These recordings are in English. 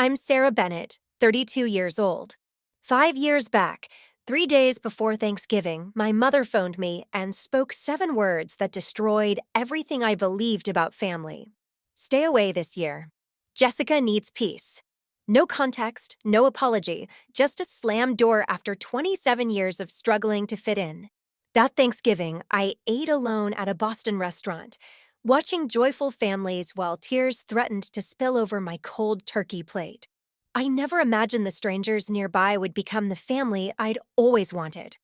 I'm Sarah Bennett, 32 years old. 5 years back, 3 days before Thanksgiving, my mother phoned me and spoke 7 words that destroyed everything I believed about family. Stay away this year. Jessica needs peace. No context, no apology, just a slammed door after 27 years of struggling to fit in. That Thanksgiving, I ate alone at a Boston restaurant, watching joyful families while tears threatened to spill over my cold turkey plate. I never imagined the strangers nearby would become the family I'd always wanted.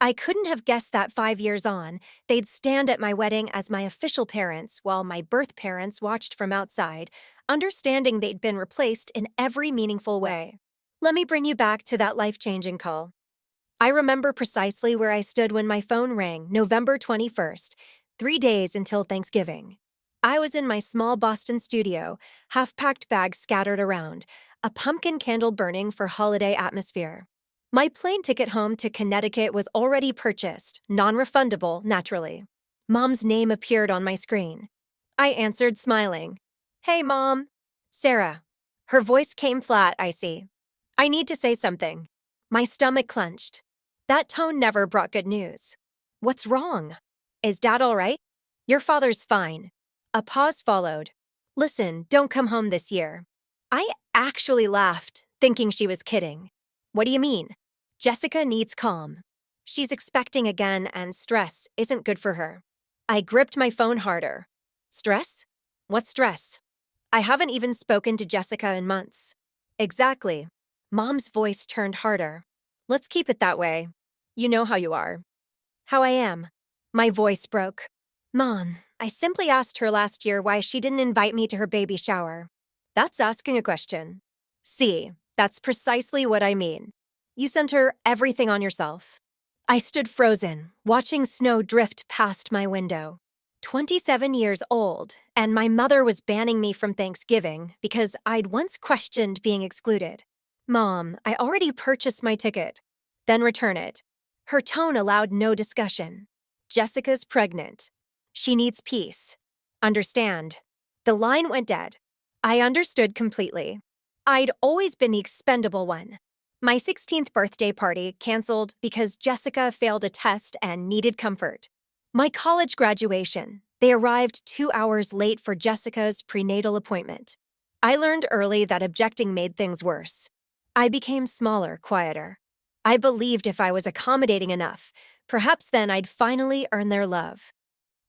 I couldn't have guessed that 5 years on, they'd stand at my wedding as my official parents while my birth parents watched from outside, understanding they'd been replaced in every meaningful way. Let me bring you back to that life-changing call. I remember precisely where I stood when my phone rang, November 21st, 3 days until Thanksgiving. I was in my small Boston studio, half-packed bags scattered around, a pumpkin candle burning for holiday atmosphere. My plane ticket home to Connecticut was already purchased, non-refundable, naturally. Mom's name appeared on my screen. I answered, smiling. "Hey, Mom." "Sarah." Her voice came flat, icy. "I need to say something." My stomach clenched. That tone never brought good news. "What's wrong?" "Is Dad all right?" "Your father's fine." A pause followed. "Listen, don't come home this year." I actually laughed, thinking she was kidding. "What do you mean?" "Jessica needs calm. She's expecting again, and stress isn't good for her." I gripped my phone harder. "Stress? What stress?" "I haven't even spoken to Jessica in months." "Exactly." Mom's voice turned harder. "Let's keep it that way. You know how you are." "How I am." My voice broke. "Mom, I simply asked her last year why she didn't invite me to her baby shower." "That's asking a question." "See, that's precisely what I mean. You sent her everything on yourself." I stood frozen, watching snow drift past my window. 27 years old, and my mother was banning me from Thanksgiving because I'd once questioned being excluded. "Mom, I already purchased my ticket." "Then return it." Her tone allowed no discussion. "Jessica's pregnant. She needs peace. Understand." The line went dead. I understood completely. I'd always been the expendable one. My 16th birthday party canceled because Jessica failed a test and needed comfort. My college graduation, they arrived 2 hours late for Jessica's prenatal appointment. I learned early that objecting made things worse. I became smaller, quieter. I believed if I was accommodating enough, perhaps then I'd finally earn their love.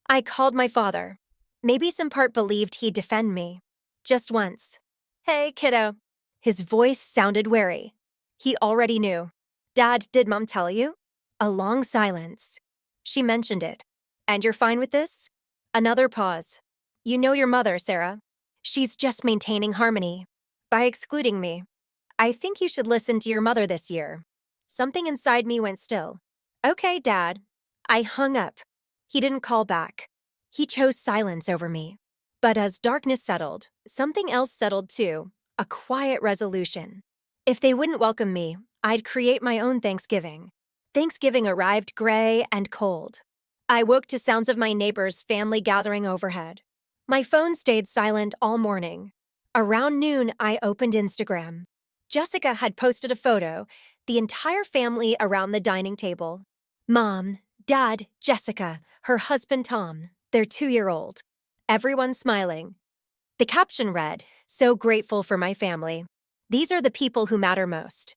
I called my father. Maybe some part believed he'd defend me. Just once. "Hey, kiddo." His voice sounded wary. He already knew. "Dad, did Mom tell you?" A long silence. "She mentioned it." "And you're fine with this?" Another pause. "You know your mother, Sarah. She's just maintaining harmony by excluding me. I think you should listen to your mother this year." Something inside me went still. "Okay, Dad." I hung up. He didn't call back. He chose silence over me. But as darkness settled, something else settled too, a quiet resolution. If they wouldn't welcome me, I'd create my own Thanksgiving. Thanksgiving arrived gray and cold. I woke to sounds of my neighbor's family gathering overhead. My phone stayed silent all morning. Around noon, I opened Instagram. Jessica had posted a photo, the entire family around the dining table. Mom, Dad, Jessica, her husband Tom, their 2-year-old. Everyone smiling. The caption read, "So grateful for my family. These are the people who matter most."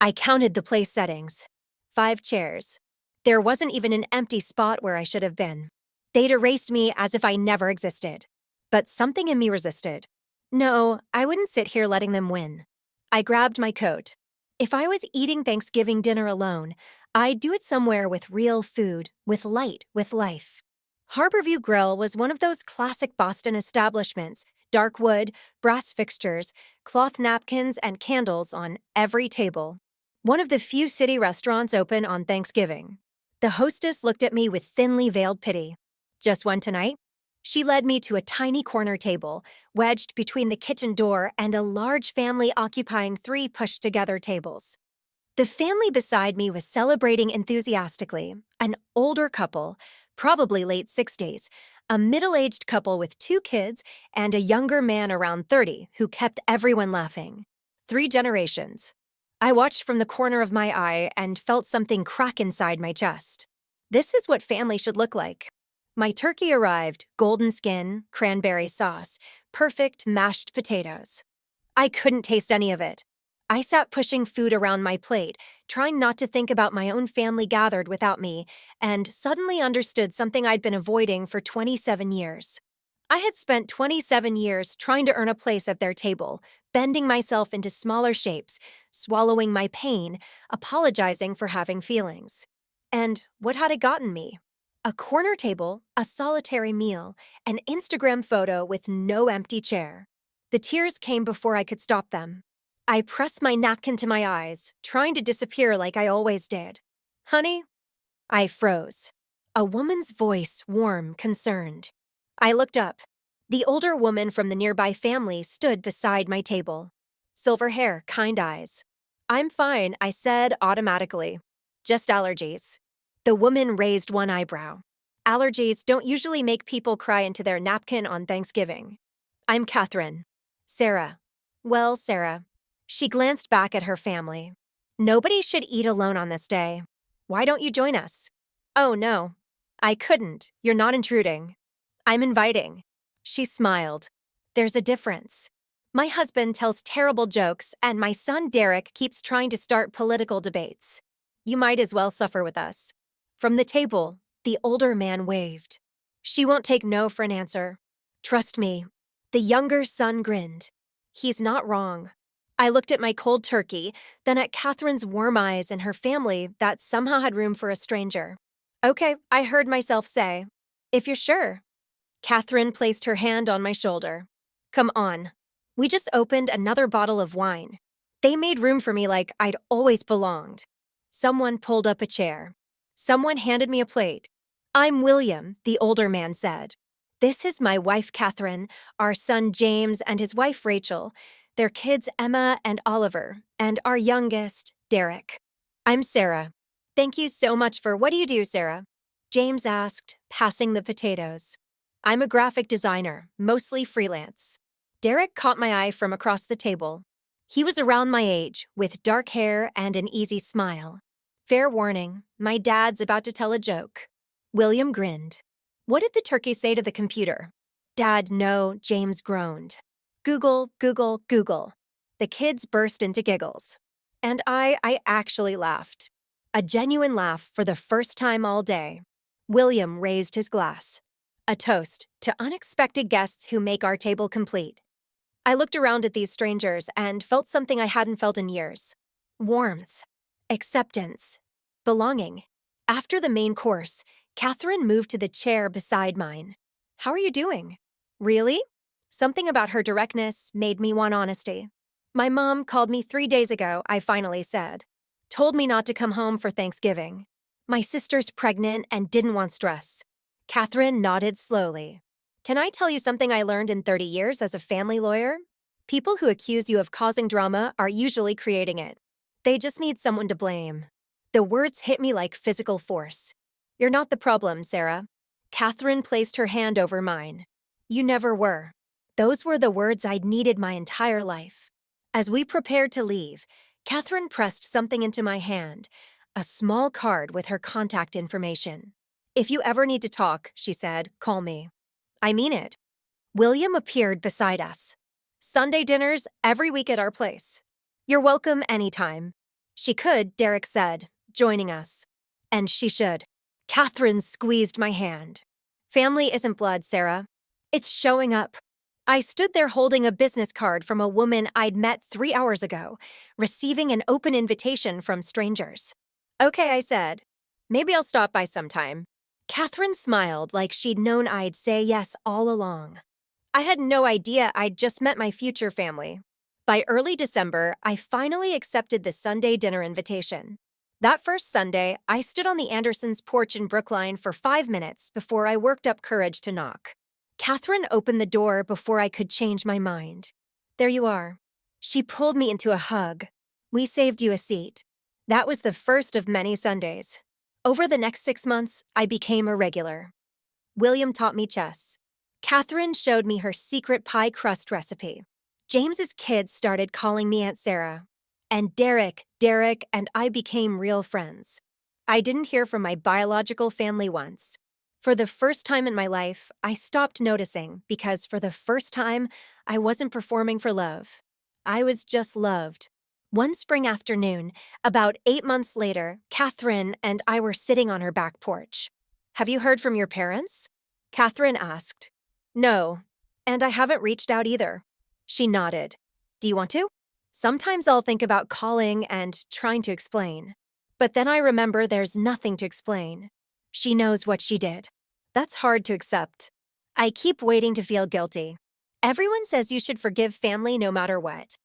I counted the place settings. 5 chairs. There wasn't even an empty spot where I should have been. They'd erased me as if I never existed. But something in me resisted. No, I wouldn't sit here letting them win. I grabbed my coat. If I was eating Thanksgiving dinner alone, I'd do it somewhere with real food, with light, with life. Harborview Grill was one of those classic Boston establishments, dark wood, brass fixtures, cloth napkins, and candles on every table. One of the few city restaurants open on Thanksgiving. The hostess looked at me with thinly veiled pity. "Just one tonight?" She led me to a tiny corner table, wedged between the kitchen door and a large family occupying 3 pushed-together tables. The family beside me was celebrating enthusiastically, an older couple, probably late 60s, a middle-aged couple with 2 kids, and a younger man around 30 who kept everyone laughing. 3 generations. I watched from the corner of my eye and felt something crack inside my chest. This is what family should look like. My turkey arrived, golden skin, cranberry sauce, perfect mashed potatoes. I couldn't taste any of it. I sat pushing food around my plate, trying not to think about my own family gathered without me, and suddenly understood something I'd been avoiding for 27 years. I had spent 27 years trying to earn a place at their table, bending myself into smaller shapes, swallowing my pain, apologizing for having feelings. And what had it gotten me? A corner table, a solitary meal, an Instagram photo with no empty chair. The tears came before I could stop them. I pressed my napkin to my eyes, trying to disappear like I always did. "Honey?" I froze. A woman's voice, warm, concerned. I looked up. The older woman from the nearby family stood beside my table. Silver hair, kind eyes. "I'm fine," I said automatically. "Just allergies." The woman raised one eyebrow. "Allergies don't usually make people cry into their napkin on Thanksgiving." "I'm Catherine." "Sarah." "Well, Sarah." She glanced back at her family. "Nobody should eat alone on this day. Why don't you join us?" "Oh, no. I couldn't. You're not intruding." "I'm inviting." She smiled. "There's a difference. My husband tells terrible jokes, and my son Derek keeps trying to start political debates. You might as well suffer with us." From the table, the older man waved. "She won't take no for an answer. Trust me." The younger son grinned. "He's not wrong." I looked at my cold turkey, then at Catherine's warm eyes and her family that somehow had room for a stranger. "Okay," I heard myself say. "If you're sure." Catherine placed her hand on my shoulder. "Come on." We just opened another bottle of wine. They made room for me like I'd always belonged. Someone pulled up a chair. Someone handed me a plate. "I'm William," the older man said. "This is my wife, Catherine, our son James and his wife, Rachel, their kids, Emma and Oliver, and our youngest, Derek. I'm Sarah." "Thank you so much for— What do you do, Sarah?" James asked, passing the potatoes. "I'm a graphic designer, mostly freelance." Derek caught my eye from across the table. He was around my age, with dark hair and an easy smile. Fair warning, my dad's about to tell a joke. William grinned. "What did the turkey say to the computer?" "Dad, no," James groaned. "Google, Google, Google." The kids burst into giggles. And I actually laughed. A genuine laugh for the first time all day. William raised his glass. A toast to unexpected guests who make our table complete. I looked around at these strangers and felt something I hadn't felt in years. Warmth. Acceptance. Belonging. After the main course, Catherine moved to the chair beside mine. "How are you doing?" "Really?" Something about her directness made me want honesty. "My mom called me 3 days ago," I finally said. "Told me not to come home for Thanksgiving. My sister's pregnant and didn't want stress." Catherine nodded slowly. "Can I tell you something I learned in 30 years as a family lawyer? People who accuse you of causing drama are usually creating it. They just need someone to blame." The words hit me like physical force. "You're not the problem, Sarah." Catherine placed her hand over mine. "You never were." Those were the words I'd needed my entire life. As we prepared to leave, Catherine pressed something into my hand, a small card with her contact information. "If you ever need to talk," she said, "call me." I mean it. William appeared beside us. "Sunday dinners every week at our place. You're welcome anytime." She could, Derek said, joining us. And she should. Catherine squeezed my hand. "Family isn't blood, Sarah. It's showing up." I stood there holding a business card from a woman I'd met 3 hours ago, receiving an open invitation from strangers. "Okay," I said. "Maybe I'll stop by sometime." Catherine smiled like she'd known I'd say yes all along. I had no idea I'd just met my future family. By early December, I finally accepted the Sunday dinner invitation. That first Sunday, I stood on the Andersons' porch in Brookline for 5 minutes before I worked up courage to knock. Catherine opened the door before I could change my mind. "There you are." She pulled me into a hug. "We saved you a seat." That was the first of many Sundays. Over the next 6 months, I became a regular. William taught me chess. Catherine showed me her secret pie crust recipe. James's kids started calling me Aunt Sarah. And Derek, and I became real friends. I didn't hear from my biological family once. For the first time in my life, I stopped noticing because for the first time, I wasn't performing for love. I was just loved. One spring afternoon, about 8 months later, Catherine and I were sitting on her back porch. "Have you heard from your parents?" Catherine asked. "No, and I haven't reached out either." She nodded. "Do you want to?" Sometimes I'll think about calling and trying to explain. But then I remember there's nothing to explain. She knows what she did. That's hard to accept. I keep waiting to feel guilty. Everyone says you should forgive family no matter what.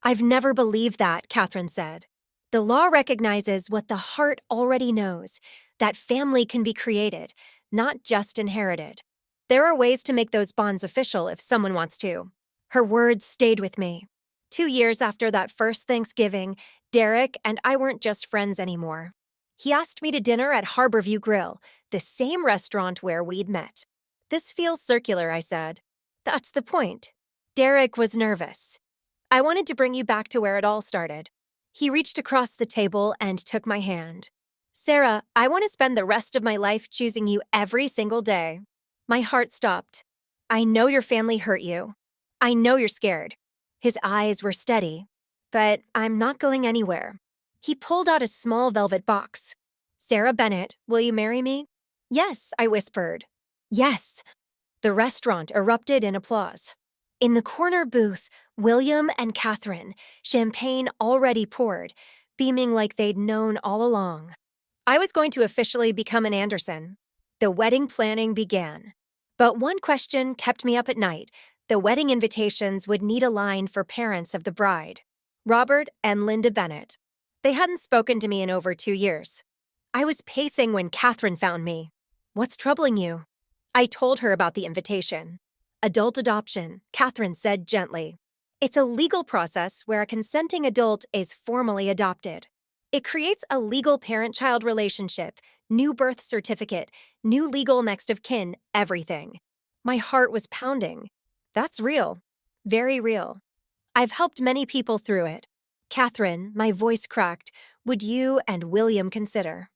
I've never believed that, Catherine said. The law recognizes what the heart already knows, that family can be created, not just inherited. There are ways to make those bonds official if someone wants to. Her words stayed with me. 2 years after that first Thanksgiving, Derek and I weren't just friends anymore. He asked me to dinner at Harborview Grill, the same restaurant where we'd met. "This feels circular," I said. "That's the point." Derek was nervous. "I wanted to bring you back to where it all started." He reached across the table and took my hand. "Sarah, I want to spend the rest of my life choosing you every single day." My heart stopped. "I know your family hurt you. I know you're scared." His eyes were steady. "But I'm not going anywhere." He pulled out a small velvet box. "Sarah Bennett, will you marry me?" "Yes," I whispered. "Yes." The restaurant erupted in applause. In the corner booth, William and Catherine, champagne already poured, beaming like they'd known all along. I was going to officially become an Anderson. The wedding planning began. But one question kept me up at night. The wedding invitations would need a line for parents of the bride. Robert and Linda Bennett. They hadn't spoken to me in over 2 years. I was pacing when Catherine found me. "What's troubling you?" I told her about the invitation. "Adult adoption," Catherine said gently. "It's a legal process where a consenting adult is formally adopted. It creates a legal parent-child relationship, new birth certificate, new legal next of kin, everything." My heart was pounding. That's real. Very real. I've helped many people through it. "Catherine," my voice cracked, "would you and William consider?"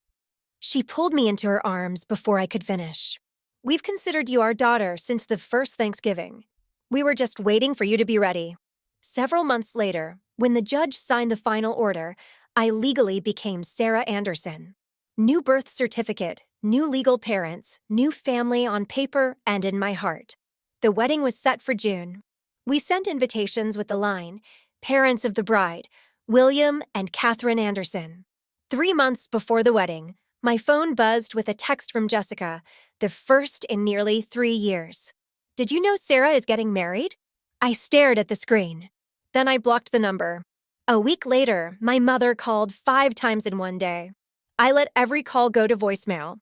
She pulled me into her arms before I could finish. "We've considered you our daughter since the first Thanksgiving. We were just waiting for you to be ready." Several months later, when the judge signed the final order, I legally became Sarah Anderson. New birth certificate, new legal parents, new family on paper and in my heart. The wedding was set for June. We sent invitations with the line, "Parents of the bride, William and Catherine Anderson." 3 months before the wedding, my phone buzzed with a text from Jessica, the first in nearly 3 years. "Did you know Sarah is getting married?" I stared at the screen. Then I blocked the number. A week later, my mother called 5 times in one day. I let every call go to voicemail.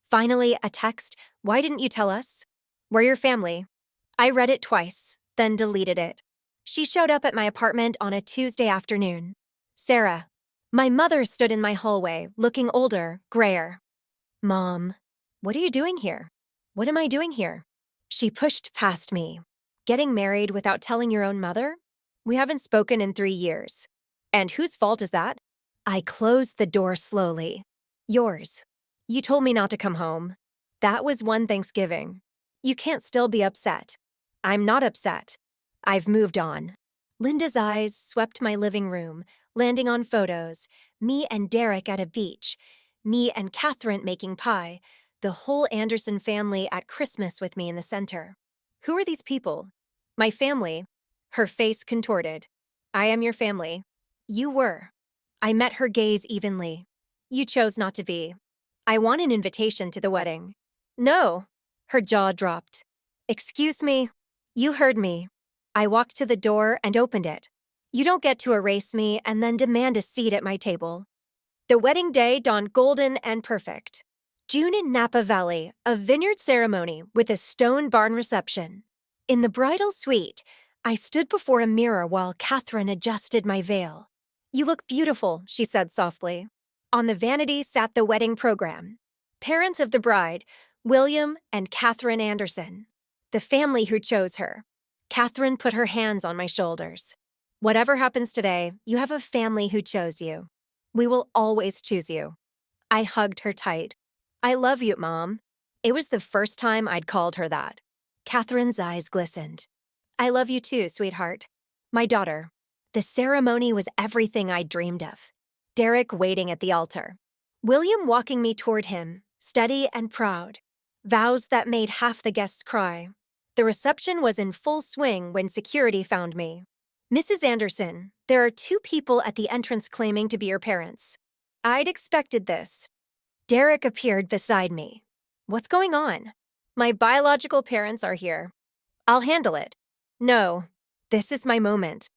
Finally, a text, "Why didn't you tell us?" "We're your family." I read it twice, then deleted it. She showed up at my apartment on a Tuesday afternoon. "Sarah." My mother stood in my hallway, looking older, grayer. "Mom, what are you doing here?" "What am I doing here?" She pushed past me. "Getting married without telling your own mother? We haven't spoken in 3 years. And whose fault is that?" I closed the door slowly. "Yours. You told me not to come home. That was one Thanksgiving. You can't still be upset." "I'm not upset. I've moved on." Linda's eyes swept my living room, landing on photos, me and Derek at a beach, me and Catherine making pie, the whole Anderson family at Christmas with me in the center. "Who are these people?" "My family." Her face contorted. "I am your family." "You were." I met her gaze evenly. "You chose not to be." "I want an invitation to the wedding." "No." Her jaw dropped. "Excuse me." "You heard me." I walked to the door and opened it. "You don't get to erase me and then demand a seat at my table." The wedding day dawned golden and perfect. June in Napa Valley, a vineyard ceremony with a stone barn reception. In the bridal suite, I stood before a mirror while Catherine adjusted my veil. "You look beautiful," she said softly. On the vanity sat the wedding program. Parents of the bride, William and Catherine Anderson. The family who chose her. Catherine put her hands on my shoulders. Whatever happens today, you have a family who chose you. We will always choose you. I hugged her tight. I love you, Mom. It was the first time I'd called her that. Catherine's eyes glistened. I love you too, sweetheart. My daughter. The ceremony was everything I'd dreamed of. Derek waiting at the altar. William walking me toward him, steady and proud. Vows that made half the guests cry. The reception was in full swing when security found me. Mrs. Anderson, there are 2 people at the entrance claiming to be your parents. I'd expected this. Derek appeared beside me. What's going on? My biological parents are here. I'll handle it. No, this is my moment.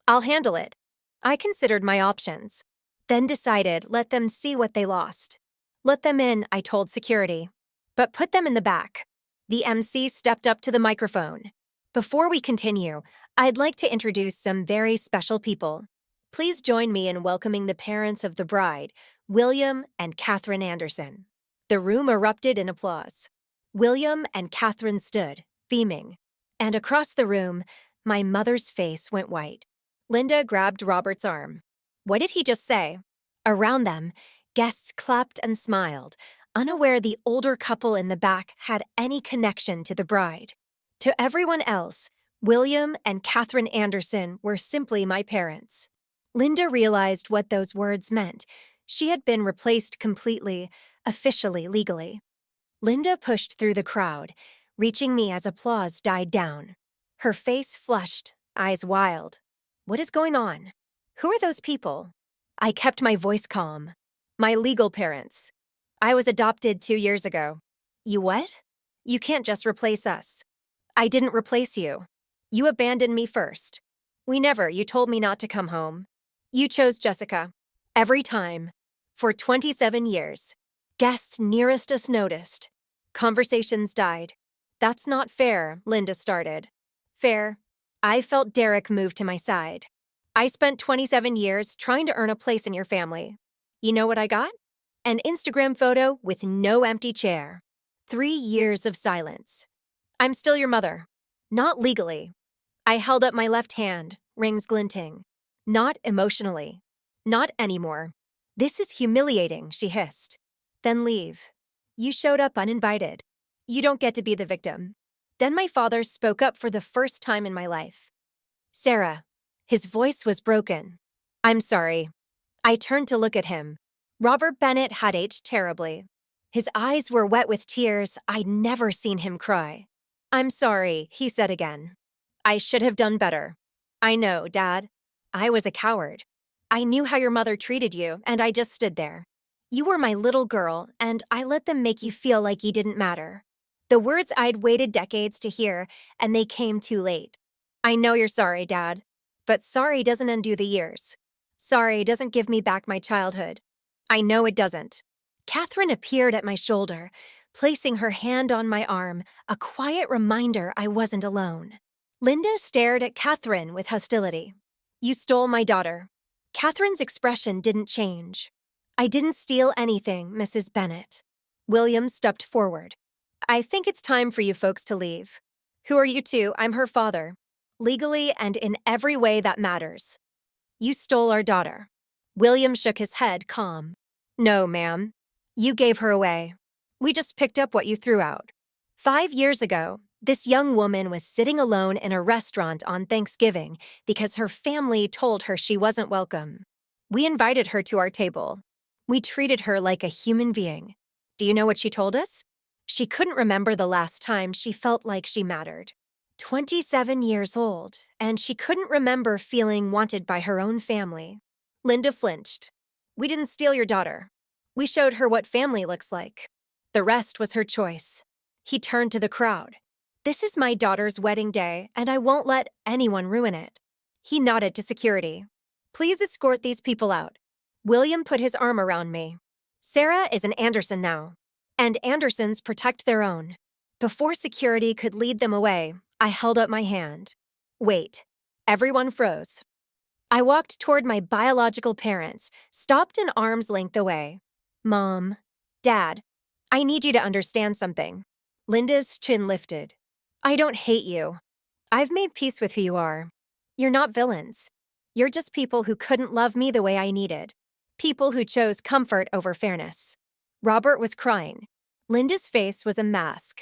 I'll handle it. I considered my options, then decided let them see what they lost. Let them in, I told security, but put them in the back. The MC stepped up to the microphone. Before we continue, I'd like to introduce some very special people. Please join me in welcoming the parents of the bride, William and Catherine Anderson. The room erupted in applause. William and Catherine stood, beaming. And across the room, my mother's face went white. Linda grabbed Robert's arm. What did he just say? Around them, guests clapped and smiled, unaware the older couple in the back had any connection to the bride. To everyone else, William and Catherine Anderson were simply my parents. Linda realized what those words meant. She had been replaced completely, officially, legally. Linda pushed through the crowd, reaching me as applause died down. Her face flushed, eyes wild. What is going on? Who are those people? I kept my voice calm. My legal parents. I was adopted 2 years ago. You what? You can't just replace us. I didn't replace you. You abandoned me first. You told me not to come home. You chose Jessica. Every time. For 27 years. Guests nearest us noticed. Conversations died. That's not fair, Linda started. Fair. I felt Derek move to my side. I spent 27 years trying to earn a place in your family. You know what I got? An Instagram photo with no empty chair. 3 years of silence. I'm still your mother. Not legally. I held up my left hand, rings glinting. Not emotionally. Not anymore. This is humiliating, she hissed. Then leave. You showed up uninvited. You don't get to be the victim. Then my father spoke up for the first time in my life. Sarah. His voice was broken. I'm sorry. I turned to look at him. Robert Bennett had aged terribly. His eyes were wet with tears. I'd never seen him cry. I'm sorry, he said again. I should have done better. I know, Dad. I was a coward. I knew how your mother treated you, and I just stood there. You were my little girl, and I let them make you feel like you didn't matter. The words I'd waited decades to hear, and they came too late. I know you're sorry, Dad. But sorry doesn't undo the years. Sorry doesn't give me back my childhood. I know it doesn't. Catherine appeared at my shoulder, placing her hand on my arm, a quiet reminder I wasn't alone. Linda stared at Catherine with hostility. You stole my daughter. Catherine's expression didn't change. I didn't steal anything, Mrs. Bennett. William stepped forward. I think it's time for you folks to leave. Who are you two? I'm her father. Legally and in every way that matters. You stole our daughter. William shook his head, calm. No, ma'am. You gave her away. We just picked up what you threw out. 5 years ago, this young woman was sitting alone in a restaurant on Thanksgiving because her family told her she wasn't welcome. We invited her to our table. We treated her like a human being. Do you know what she told us? She couldn't remember the last time she felt like she mattered. 27 years old, and she couldn't remember feeling wanted by her own family. Linda flinched. We didn't steal your daughter. We showed her what family looks like. The rest was her choice. He turned to the crowd. This is my daughter's wedding day, and I won't let anyone ruin it. He nodded to security. Please escort these people out. William put his arm around me. Sarah is an Anderson now, and Andersons protect their own. Before security could lead them away, I held up my hand. Wait. Everyone froze. I walked toward my biological parents, stopped an arm's length away. Mom. Dad. I need you to understand something. Linda's chin lifted. I don't hate you. I've made peace with who you are. You're not villains. You're just people who couldn't love me the way I needed. People who chose comfort over fairness. Robert was crying. Linda's face was a mask.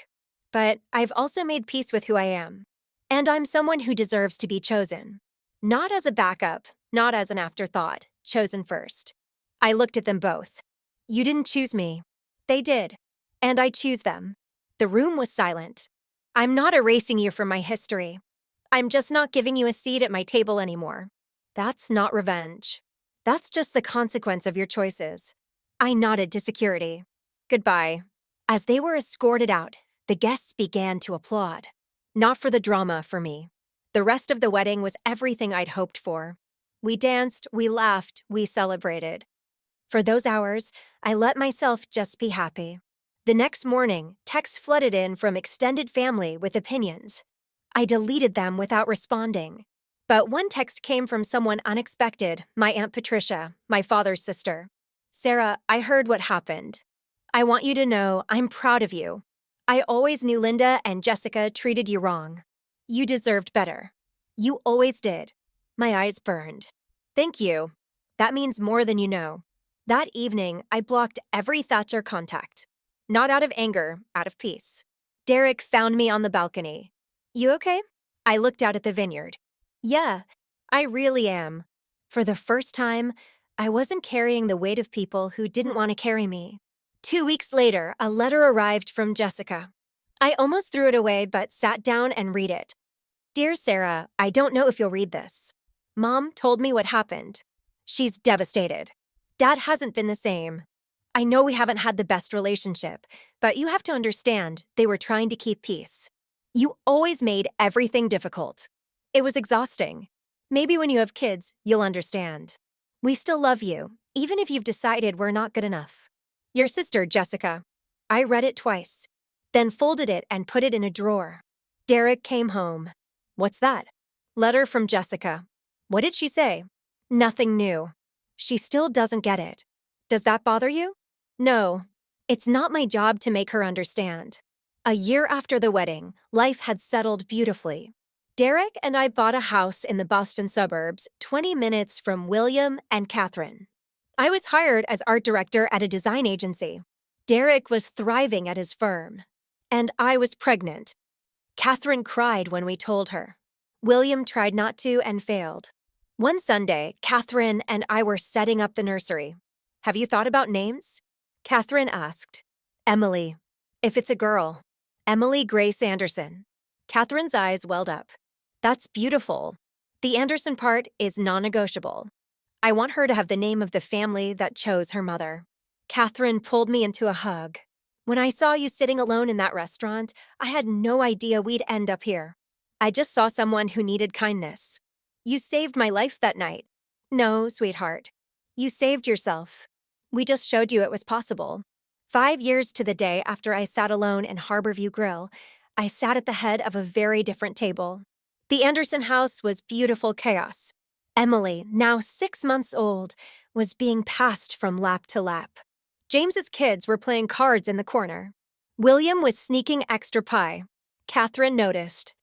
But I've also made peace with who I am. And I'm someone who deserves to be chosen. Not as a backup, not as an afterthought, chosen first. I looked at them both. You didn't choose me. They did. And I choose them. The room was silent. I'm not erasing you from my history. I'm just not giving you a seat at my table anymore. That's not revenge. That's just the consequence of your choices. I nodded to security. Goodbye. As they were escorted out, the guests began to applaud. Not for the drama for me. The rest of the wedding was everything I'd hoped for. We danced, we laughed, we celebrated. For those hours, I let myself just be happy. The next morning, texts flooded in from extended family with opinions. I deleted them without responding. But one text came from someone unexpected, my Aunt Patricia, my father's sister. Sarah, I heard what happened. I want you to know I'm proud of you. I always knew Linda and Jessica treated you wrong. You deserved better. You always did. My eyes burned. Thank you. That means more than you know. That evening, I blocked every Thatcher contact. Not out of anger, out of peace. Derek found me on the balcony. You okay? I looked out at the vineyard. Yeah, I really am. For the first time, I wasn't carrying the weight of people who didn't want to carry me. 2 weeks later, a letter arrived from Jessica. I almost threw it away but sat down and read it. Dear Sarah, I don't know if you'll read this. Mom told me what happened. She's devastated. Dad hasn't been the same. I know we haven't had the best relationship, but you have to understand they were trying to keep peace. You always made everything difficult. It was exhausting. Maybe when you have kids, you'll understand. We still love you, even if you've decided we're not good enough. Your sister, Jessica. I read it twice, then folded it and put it in a drawer. Derek came home. What's that? Letter from Jessica. What did she say? Nothing new. She still doesn't get it. Does that bother you? No. It's not my job to make her understand. A year after the wedding, life had settled beautifully. Derek and I bought a house in the Boston suburbs, 20 minutes from William and Catherine. I was hired as art director at a design agency. Derek was thriving at his firm. And I was pregnant. Catherine cried when we told her. William tried not to and failed. One Sunday, Catherine and I were setting up the nursery. Have you thought about names? Catherine asked. Emily. If it's a girl. Emily Grace Anderson. Catherine's eyes welled up. That's beautiful. The Anderson part is non-negotiable. I want her to have the name of the family that chose her mother. Catherine pulled me into a hug. When I saw you sitting alone in that restaurant, I had no idea we'd end up here. I just saw someone who needed kindness. You saved my life that night. No, sweetheart. You saved yourself. We just showed you it was possible. 5 years to the day after I sat alone in Harborview Grill, I sat at the head of a very different table. The Anderson house was beautiful chaos. Emily, now 6 months old, was being passed from lap to lap. James's kids were playing cards in the corner. William was sneaking extra pie. Catherine noticed.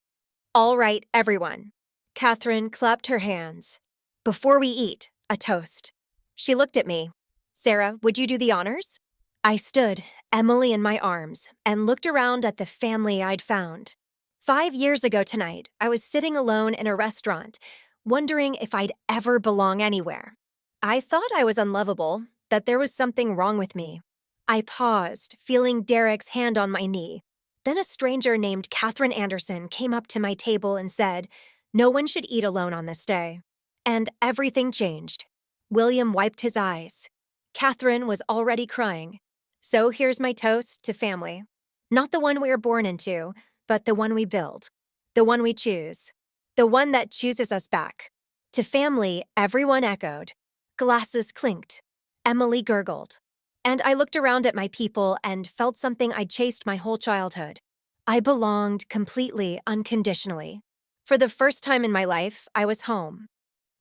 All right, everyone. Catherine clapped her hands. Before we eat, a toast. She looked at me. Sarah, would you do the honors? I stood, Emily in my arms, and looked around at the family I'd found. 5 years ago tonight, I was sitting alone in a restaurant, wondering if I'd ever belong anywhere. I thought I was unlovable, that there was something wrong with me. I paused, feeling Derek's hand on my knee. Then a stranger named Catherine Anderson came up to my table and said, no one should eat alone on this day. And everything changed. William wiped his eyes. Catherine was already crying. So here's my toast to family. Not the one we were born into, but the one we build. The one we choose. The one that chooses us back. To family, everyone echoed. Glasses clinked. Emily gurgled. And I looked around at my people and felt something I'd chased my whole childhood. I belonged completely, unconditionally. For the first time in my life, I was home.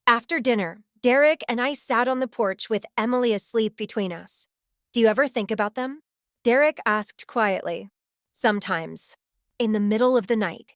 After dinner, Derek and I sat on the porch with Emily asleep between us. Do you ever think about them? Derek asked quietly. Sometimes. In the middle of the night.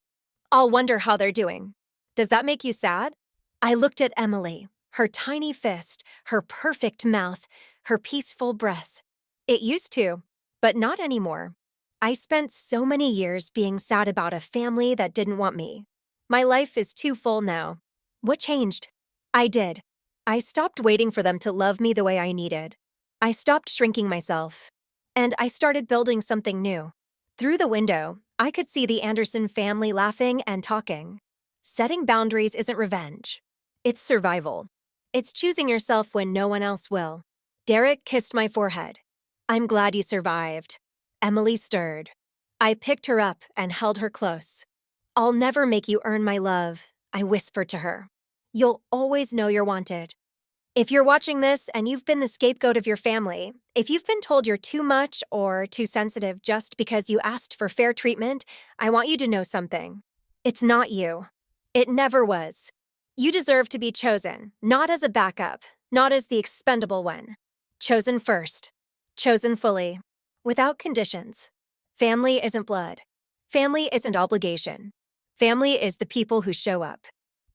I'll wonder how they're doing. Does that make you sad? I looked at Emily, her tiny fist, her perfect mouth, her peaceful breath. It used to, but not anymore. I spent so many years being sad about a family that didn't want me. My life is too full now. What changed? I did. I stopped waiting for them to love me the way I needed. I stopped shrinking myself. And I started building something new. Through the window, I could see the Anderson family laughing and talking. Setting boundaries isn't revenge. It's survival. It's choosing yourself when no one else will. Derek kissed my forehead. I'm glad you survived. Emily stirred. I picked her up and held her close. I'll never make you earn my love, I whispered to her. You'll always know you're wanted. If you're watching this and you've been the scapegoat of your family, if you've been told you're too much or too sensitive just because you asked for fair treatment, I want you to know something. It's not you. It never was. You deserve to be chosen, not as a backup, not as the expendable one. Chosen first. Chosen fully. Without conditions. Family isn't blood. Family isn't obligation. Family is the people who show up.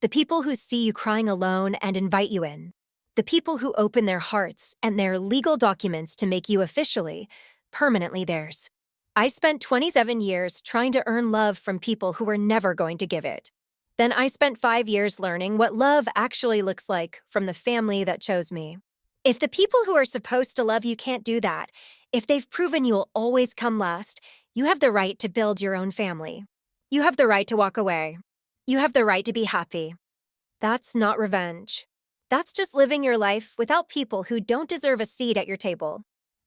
The people who see you crying alone and invite you in. The people who open their hearts and their legal documents to make you officially, permanently theirs. I spent 27 years trying to earn love from people who were never going to give it. Then I spent 5 years learning what love actually looks like from the family that chose me. If the people who are supposed to love you can't do that, if they've proven you'll always come last, you have the right to build your own family. You have the right to walk away. You have the right to be happy. That's not revenge. That's just living your life without people who don't deserve a seat at your table.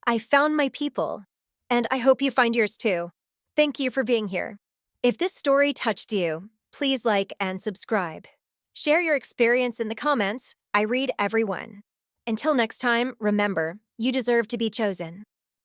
I found my people, and I hope you find yours too. Thank you for being here. If this story touched you, please like and subscribe. Share your experience in the comments. I read every one. Until next time, remember, you deserve to be chosen.